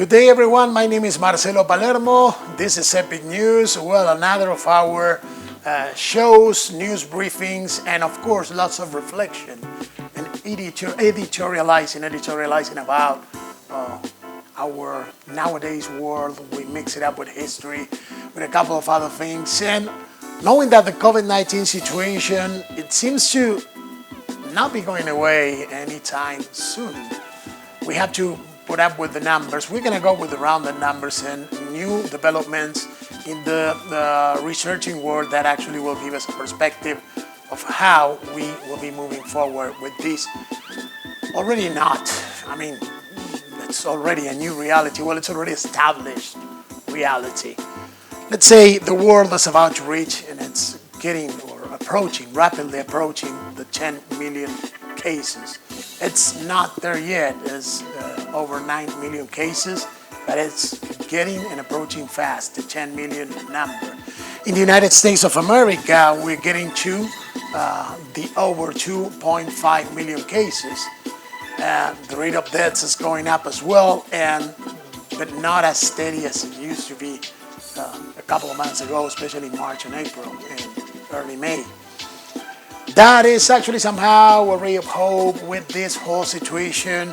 Good day, everyone. My name is Marcelo Palermo. This is Epic News. Well, another of our shows, news briefings, and of course, lots of reflection and editorializing about our nowadays world. We mix it up with history, with a couple of other things. And knowing that the COVID-19 situation, it seems to not be going away anytime soon. We have to put up with the numbers. We're going to go with around the numbers and new developments in the researching world that actually will give us a perspective of how we will be moving forward with this. Already not. I mean, it's already a new reality. Well, it's already established reality. Let's say the world is about to reach, and it's getting or approaching, rapidly approaching the 10 million cases. It's not there yet. It's over 9 million cases, but it's getting and approaching fast, the 10 million number. In the United States of America, we're getting to the over 2.5 million cases. The rate of deaths is going up as well, but not as steady as it used to be a couple of months ago, especially March and April and early May. That is actually somehow a ray of hope with this whole situation,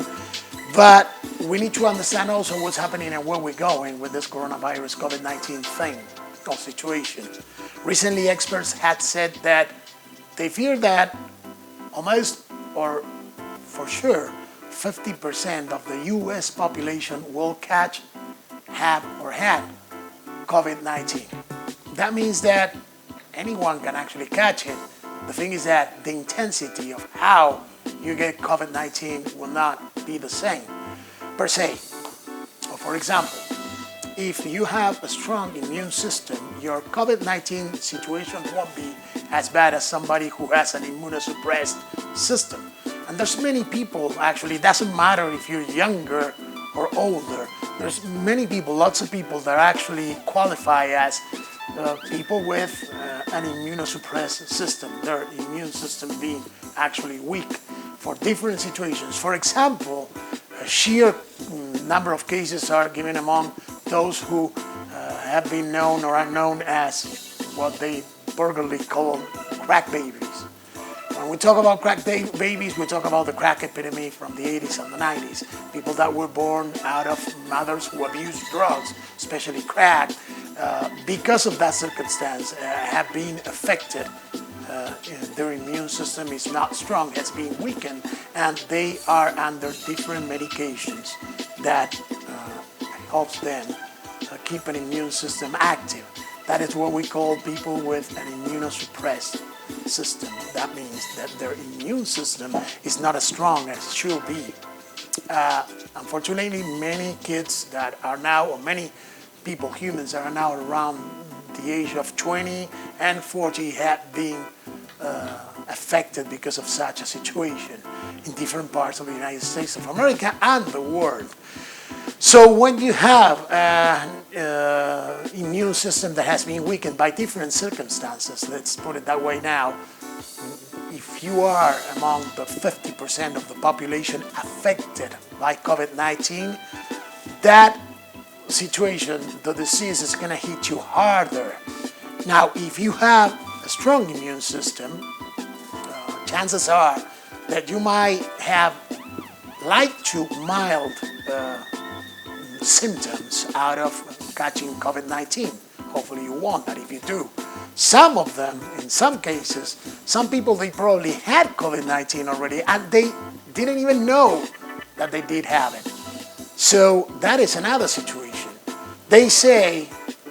but we need to understand also what's happening and where we're going with this coronavirus COVID-19 thing or situation. Recently, experts had said that they fear that almost or for sure 50% of the U.S. population will have had COVID-19. That means that anyone can actually catch it. The thing is that the intensity of how you get COVID-19 will not be the same per se. For example, if you have a strong immune system, your COVID-19 situation won't be as bad as somebody who has an immunosuppressed system. And there's many people, actually, it doesn't matter if you're younger or older. There's many people, lots of people that actually qualify as people with an immunosuppressed system, their immune system being actually weak for different situations. For example, a sheer number of cases are given among those who have been known or are known as what they vulgarly call crack babies. When we talk about crack babies, we talk about the crack epidemic from the 80s and the 90s. People that were born out of mothers who abused drugs, especially crack, because of that circumstance, have been affected. Their immune system is not strong, has been weakened, and they are under different medications that helps them keep an immune system active. That is what we call people with an immunosuppressed system. That means that their immune system is not as strong as it should be. Unfortunately, many kids that are now, or many people, humans that are now around the age of 20 and 40 have been affected because of such a situation in different parts of the United States of America and the world. So when you have an immune system that has been weakened by different circumstances, let's put it that way now, if you are among the 50% of the population affected by COVID-19, that situation, the disease is going to hit you harder. Now, if you have a strong immune system, chances are that you might have light to mild symptoms out of catching COVID-19. Hopefully you won't, but if you do, some of them, in some cases, some people, they probably had COVID-19 already and they didn't even know that they did have it. So that is another situation. They say,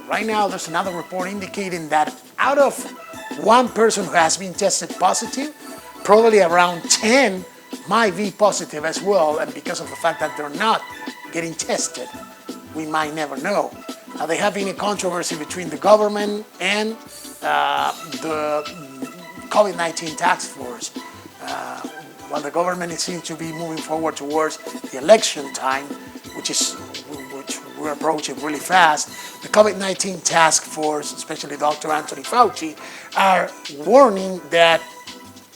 right now there's another report indicating that out of one person who has been tested positive, probably around 10 might be positive as well, and because of the fact that they're not getting tested, we might never know. Now, there have been a controversy between the government and the COVID-19 task force. While the government seems to be moving forward towards the election time, which we're approaching really fast, the COVID-19 task force, especially Dr. Anthony Fauci, are warning that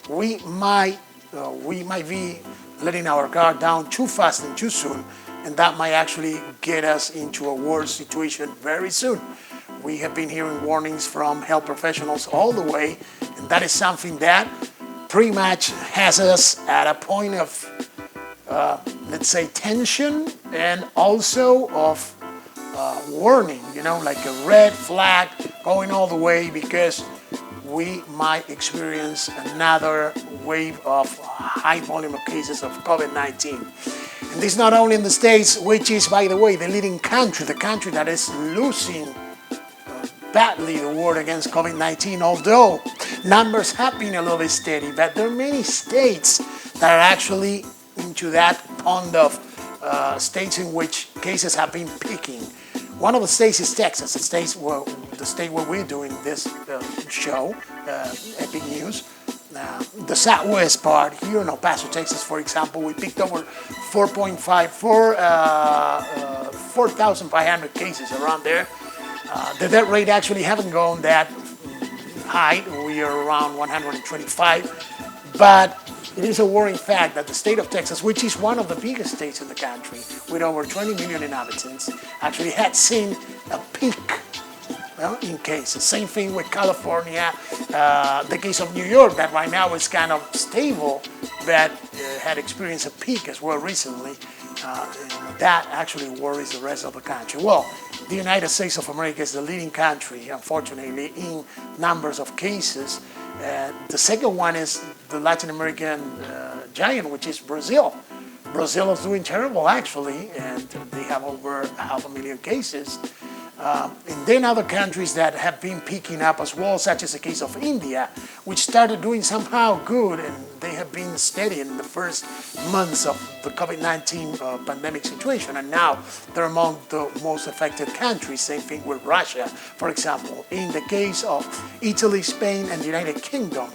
we might be letting our guard down too fast and too soon and that might actually get us into a worse situation very soon. We have been hearing warnings from health professionals all the way, and that is something that pretty much has us at a point of, let's say, tension and also of warning, like a red flag going all the way, because we might experience another wave of high volume of cases of COVID-19. And this not only in the States, which is, by the way, the leading country, the country that is losing badly the war against COVID-19, although numbers have been a little bit steady, but there are many states that are actually into that pond of states in which cases have been peaking. One of the states is Texas, the state where we're doing this show, Epic News. The southwest part, here in El Paso, Texas, for example, we picked over 4,500 cases around there. The death rate actually haven't gone that high. We are around 125, but it is a worrying fact that the state of Texas, which is one of the biggest states in the country, with over 20 million inhabitants, actually had seen a peak in cases. Same thing with California, the case of New York, that right now is kind of stable, but had experienced a peak as well recently. That actually worries the rest of the country. Well, the United States of America is the leading country, unfortunately, in numbers of cases. The second one is the Latin American giant, which is Brazil. Brazil is doing terrible, actually, and they have over 500,000 cases. And then other countries that have been picking up as well, such as the case of India, which started doing somehow good, and they have been steady in the first months of the COVID-19 pandemic situation, and now they're among the most affected countries. Same thing with Russia, for example. In the case of Italy, Spain, and the United Kingdom,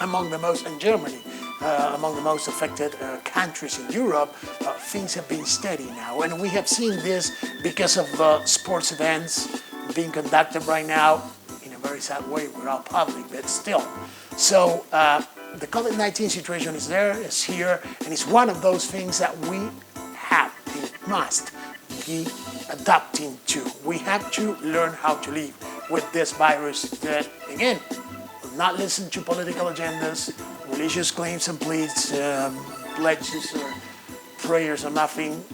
and Germany, among the most affected countries in Europe, things have been steady now. And we have seen this because of the sports events being conducted right now in a very sad way. We're all public, but still. So the COVID-19 situation is there, it's here, and it's one of those things that we must be adapting to. We have to learn how to live with this virus that, again, will not listen to political agendas, religious claims and pleas, pledges or prayers or nothing.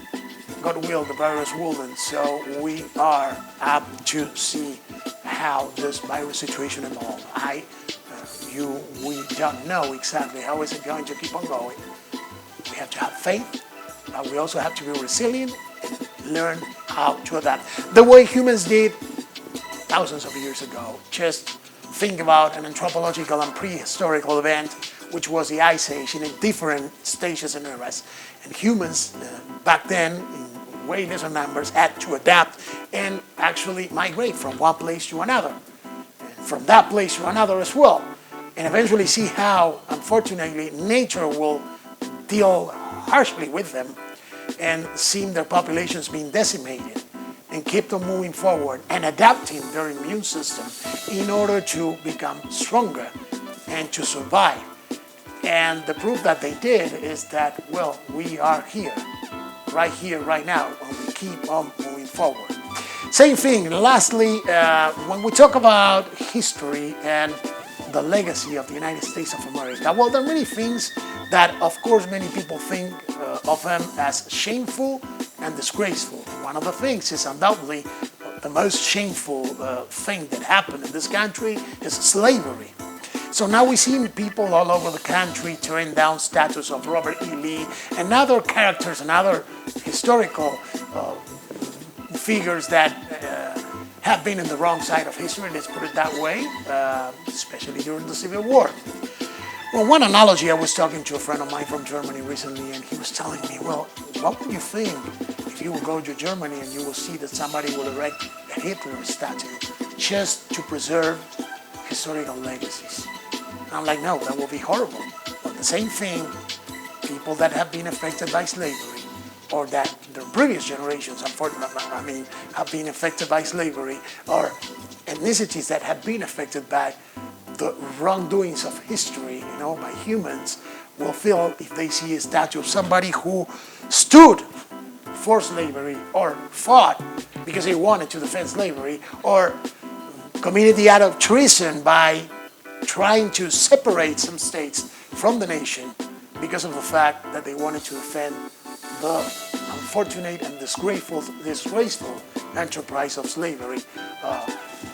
God will, the virus wouldn't. So we are up to see how this virus situation evolves. We don't know exactly how is it going to keep on going. We have to have faith, but we also have to be resilient and learn how to adapt. The way humans did thousands of years ago. Just think about an anthropological and prehistorical event, which was the Ice Age, in different stages and eras. And humans back then, in way lesser numbers, had to adapt and actually migrate from one place to another, and from that place to another as well, and eventually see how, unfortunately, nature will deal harshly with them and seeing their populations being decimated, and keep them moving forward and adapting their immune system in order to become stronger and to survive. And the proof that they did is that, well, we are here, right now, and we keep on moving forward. Same thing, lastly, when we talk about history and the legacy of the United States of America, well, there are many things that, of course, many people think of them as shameful and disgraceful. One of the things is undoubtedly the most shameful thing that happened in this country is slavery. So now we see people all over the country tearing down statues of Robert E. Lee and other characters and other historical figures that have been in the wrong side of history, let's put it that way, especially during the Civil War. Well, one analogy, I was talking to a friend of mine from Germany recently, and he was telling me, well, what would you think if you will go to Germany and you will see that somebody will erect a Hitler statue just to preserve historical legacies? And I'm like, no, that will be horrible. But the same thing, people that have been affected by slavery, or that their previous generations, unfortunately, have been affected by slavery, or ethnicities that have been affected by the wrongdoings of history, by humans, will feel if they see a statue of somebody who stood for slavery, or fought because they wanted to defend slavery, or committed the act of treason by trying to separate some states from the nation because of the fact that they wanted to defend the unfortunate and disgraceful enterprise of slavery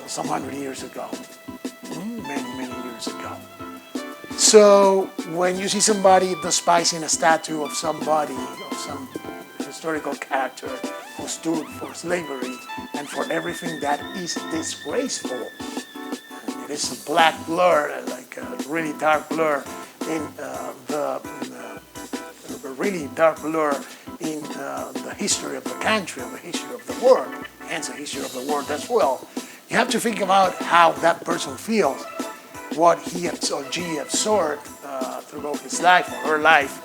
some 100 years ago, many years ago. So when you see somebody despising a statue of somebody, of some historical character who stood for slavery and for everything that is disgraceful, it is a black blur, like a really dark blur in the history of the country, of the history of the world, hence the history of the world as well. You have to think about how that person feels, what he or she absorbed throughout his life or her life,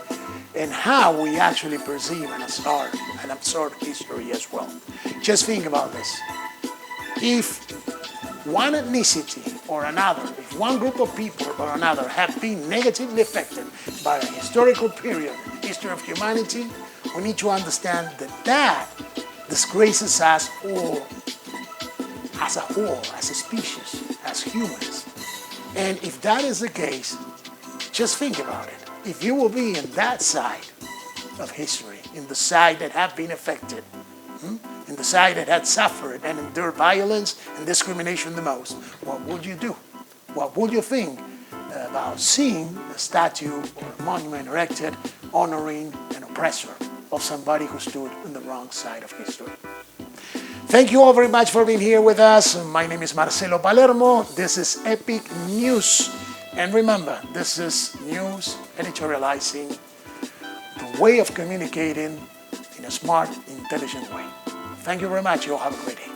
and how we actually perceive and absorb history as well. Just think about this. If one ethnicity or another, if one group of people or another have been negatively affected by a historical period in the history of humanity, we need to understand that that disgraces us all as a whole, as a species, as humans. And if that is the case, just think about it. If you will be in that side of history, in the side that have been affected, in the side that had suffered and endured violence and discrimination the most, what would you do? What would you think about seeing a statue or a monument erected honoring an oppressor of somebody who stood on the wrong side of history? Thank you all very much for being here with us. My name is Marcelo Palermo. This is Epic News. And remember, this is news editorializing, the way of communicating in a smart, intelligent way. Thank you very much. You all have a great day.